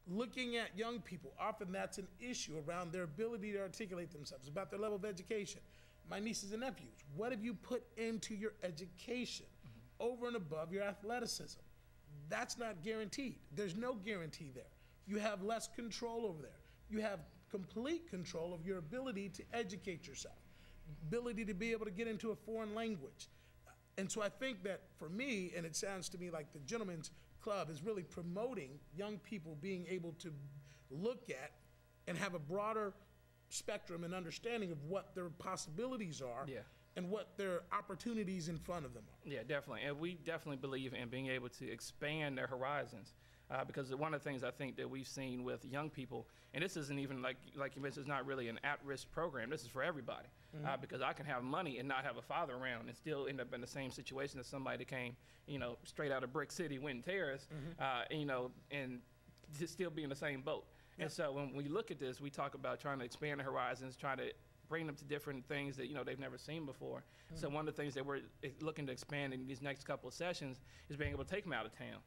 looking at young people, often that's an issue around their ability to articulate themselves, about their level of education. My nieces and nephews, what have you put into your education over and above your athleticism? That's not guaranteed. There's no guarantee there. You have less control over there. You have complete control of your ability to educate yourself, ability to be able to get into a foreign language. And so I think that for me, and it sounds to me like the Gentlemen's Club is really promoting young people being able to look at and have a broader spectrum and understanding of what their possibilities are, and what their opportunities in front of them are. Yeah, definitely. And we definitely believe in being able to expand their horizons. Because one of the things I think that we've seen with young people, and this isn't even like you mentioned, it's not really an at-risk program. This is for everybody. Because I can have money and not have a father around and still end up in the same situation as somebody that came, straight out of Brick City, Winton Terrace, and just still be in the same boat. And so when we look at this, we talk about trying to expand the horizons, trying to bring them to different things that they've never seen before. So one of the things that we're looking to expand in these next couple of sessions is being able to take them out of town.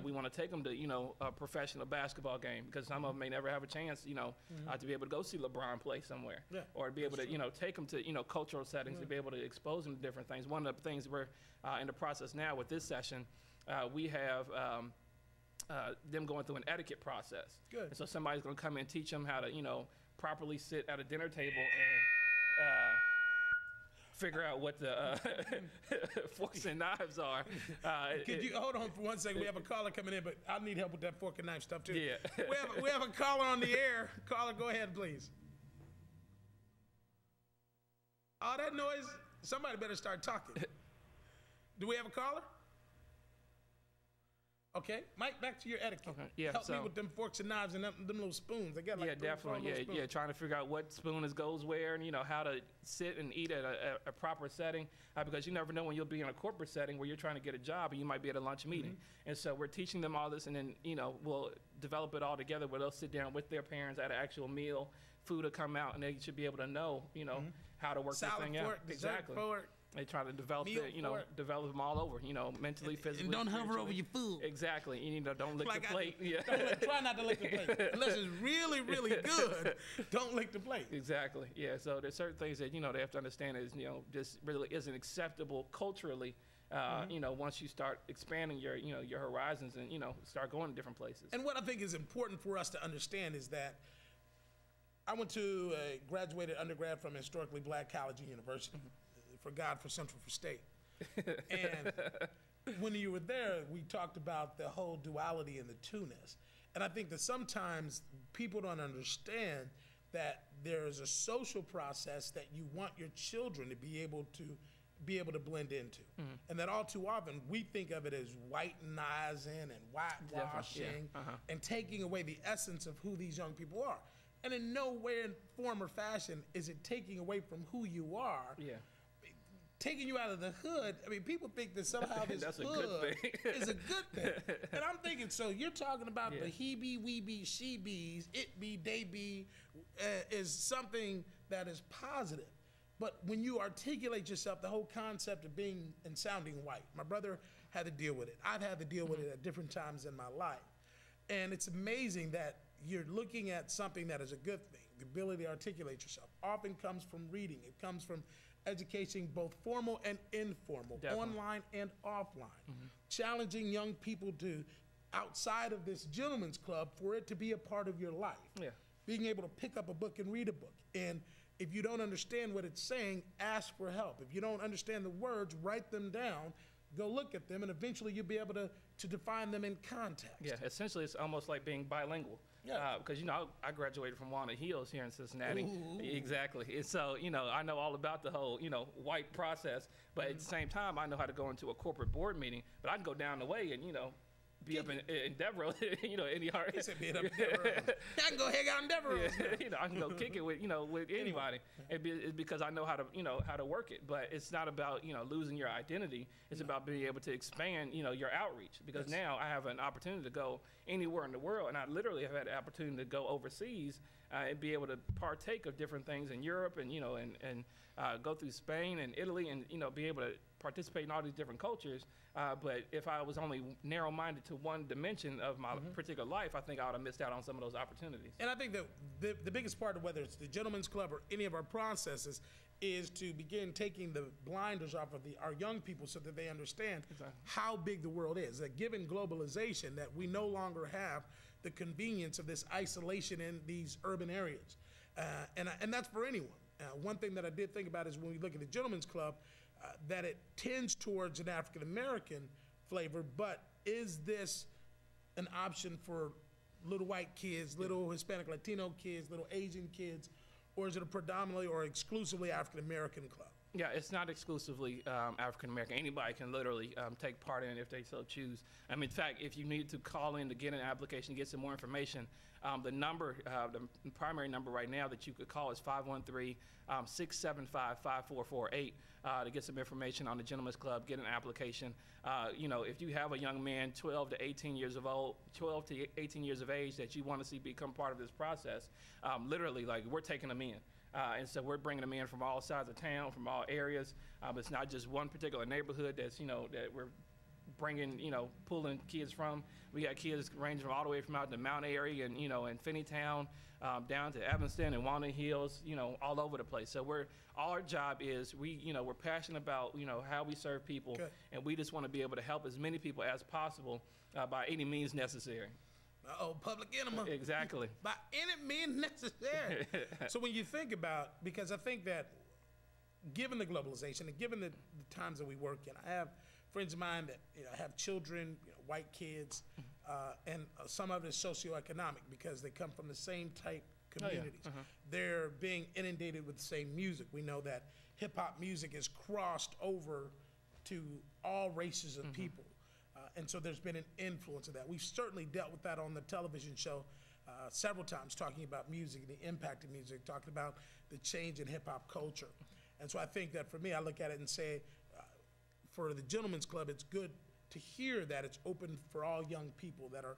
We want to take them to a professional basketball game, because some of them may never have a chance to be able to go see LeBron play somewhere, or to be able to take them to cultural settings, to be able to expose them to different things. One of the things we're in the process now with this session, we have them going through an etiquette process. Good. And so somebody's going to come and teach them how to properly sit at a dinner table and figure out what the forks and knives are. Could you hold on for 1 second? We have a caller coming in, but I need help with that fork and knife stuff too. Yeah. we have a caller on the air. Caller, go ahead, please. All that noise, somebody better start talking. Do we have a caller? Okay, Mike, back to your etiquette. Okay. Yeah, Help me with them forks and knives and them little spoons. I got like definitely. Yeah, trying to figure out what spoon goes where, and how to sit and eat at a proper setting, because you never know when you'll be in a corporate setting where you're trying to get a job and you might be at a lunch meeting. And so we're teaching them all this, and then we'll develop it all together where they'll sit down with their parents at an actual meal, food will come out, and they should be able to know, how to work this thing out. Exactly. Fork. They try to develop develop them all over, mentally, physically. And don't hover over your food. Exactly. Don't lick the plate. Try not to lick the plate. Unless it's really, really good, don't lick the plate. Exactly. Yeah. So there's certain things that, they have to understand is, just really isn't acceptable culturally, once you start expanding your horizons and, start going to different places. And what I think is important for us to understand is that I went to graduated undergrad from a historically black college and university. For God, for Central, for State. And when you were there, we talked about the whole duality and the two-ness. And I think that sometimes people don't understand that there is a social process that you want your children to be able to blend into. And that all too often we think of it as whitenizing and whitewashing and taking away the essence of who these young people are. And in no way, form, or fashion is it taking away from who you are. Taking you out of the hood. I mean, people think that somehow this hood is a good thing. And I'm thinking, so you're talking about the he be, we be, she be's, it be, they be, is something that is positive. But when you articulate yourself, the whole concept of being and sounding white, my brother had to deal with it. I've had to deal with it at different times in my life. And it's amazing that you're looking at something that is a good thing. The ability to articulate yourself often comes from reading. It comes from education, both formal and informal, online and offline. Challenging young people to, outside of this gentleman's club, for it to be a part of your life. Being able to pick up a book and read a book. And if you don't understand what it's saying, ask for help. If you don't understand the words, write them down, go look at them, and eventually you'll be able to define them in context. Yeah, essentially it's almost like being bilingual. Because, I graduated from Walnut Hills here in Cincinnati. Exactly. And so, I know all about the whole, white process. But at the same time, I know how to go into a corporate board meeting. But I can go down the way and, be up in Devereaux, any heart. He said be up in Devereaux. I can go hang out in Devereaux. I can go kick it with, with anybody. It's because I know how to work it. But it's not about, losing your identity. It's about being able to expand, your outreach. Because now I have an opportunity to go anywhere in the world, and I literally have had the opportunity to go overseas and be able to partake of different things in Europe, and go through Spain and Italy, and be able to participate in all these different cultures But if I was only narrow-minded to one dimension of my particular life, I think I would have missed out on some of those opportunities. And I think that the biggest part of whether it's the Gentlemen's Club or any of our processes is to begin taking the blinders off of our young people so that they understand how big the world is. That given globalization, that we no longer have the convenience of this isolation in these urban areas. And that's for anyone. One thing that I did think about is when we look at the Gentlemen's Club, that it tends towards an African-American flavor, but is this an option for little white kids, little Hispanic Latino kids, little Asian kids, or is it a predominantly or exclusively African-American club? Yeah, it's not exclusively African-American. Anybody can literally take part in it if they so choose. In fact, if you need to call in to get an application, get some more information, the number, the primary number right now that you could call is 513-675-5448 to get some information on the Gentlemen's Club, get an application. If you have a young man 12 to 18 years of age that you want to see become part of this process, literally, like, we're taking them in. And so we're bringing them in from all sides of town, from all areas. It's not just one particular neighborhood that's, that we're bringing, pulling kids from. We got kids ranging all the way from out in the Mount area and, in Finneytown, down to Evanston and Walnut Hills, all over the place. So our job is we're passionate about, how we serve people, and we just want to be able to help as many people as possible by any means necessary. Public enema. Exactly. By any means necessary. So when you think about, because I think that given the globalization and given the times that we work in, I have friends of mine that have children, white kids, and some of it is socioeconomic because they come from the same type communities. They're being inundated with the same music. We know that hip-hop music is crossed over to all races of people. And so there's been an influence of that. We've certainly dealt with that on the television show several times, talking about music and the impact of music, talking about the change in hip-hop culture. And so I think that for me, I look at it and say, for the Gentlemen's Club, it's good to hear that it's open for all young people that are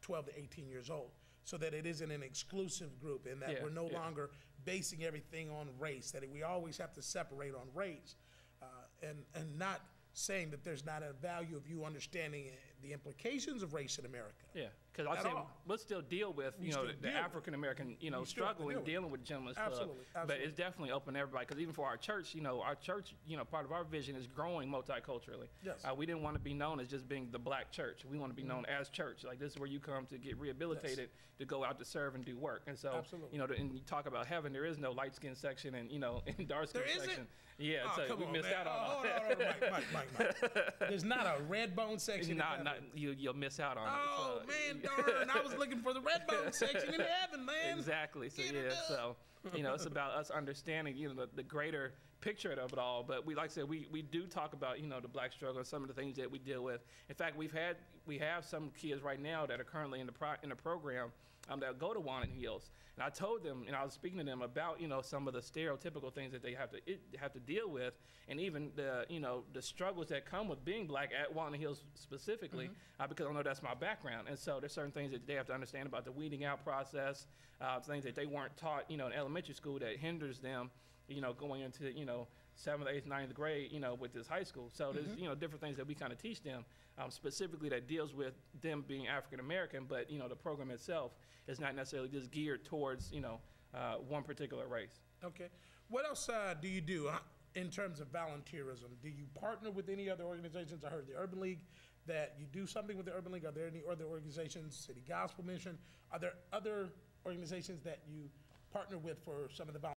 12 to 18 years old, so that it isn't an exclusive group and that we're no longer basing everything on race, that we always have to separate on race and not saying that there's not a value of you understanding the implications of race in America. Yeah, because I say we'll still deal with the African American struggle in dealing with the Gentlemen's Club. Absolutely. But it's definitely open to everybody. Because even for our church, part of our vision is growing multiculturally. Yes. We didn't want to be known as just being the black church. We want to be known as church. Like, this is where you come to get rehabilitated, to go out to serve and do work. And so and you talk about heaven, there is no light skin section and and dark skin section. Isn't? Yeah, so we missed out on hold on, Mike. There's not a red bone section. You'll miss out on it. Oh, man, darn. I was looking for the red bone section in heaven, man. Exactly. So, it's about us understanding, the greater picture of it all. But like I said, we do talk about, the black struggle and some of the things that we deal with. In fact, we have some kids right now that are currently in the program that go to Walnut Hills. And I told them, and I was speaking to them about, some of the stereotypical things that they have to deal with, and even the struggles that come with being black at Walnut Hills specifically, because I know that's my background. And so there's certain things that they have to understand about the weeding out process, things that they weren't taught, in elementary school that hinders them, going into, 7th, 8th, 9th grade, with this high school. So there's, different things that we kind of teach them, specifically that deals with them being African American, but, the program itself is not necessarily just geared towards, one particular race. Okay. What else do you do in terms of volunteerism? Do you partner with any other organizations? I heard the Urban League, that you do something with the Urban League. Are there any other organizations, City Gospel Mission? Are there other organizations that you partner with for some of the volunteers?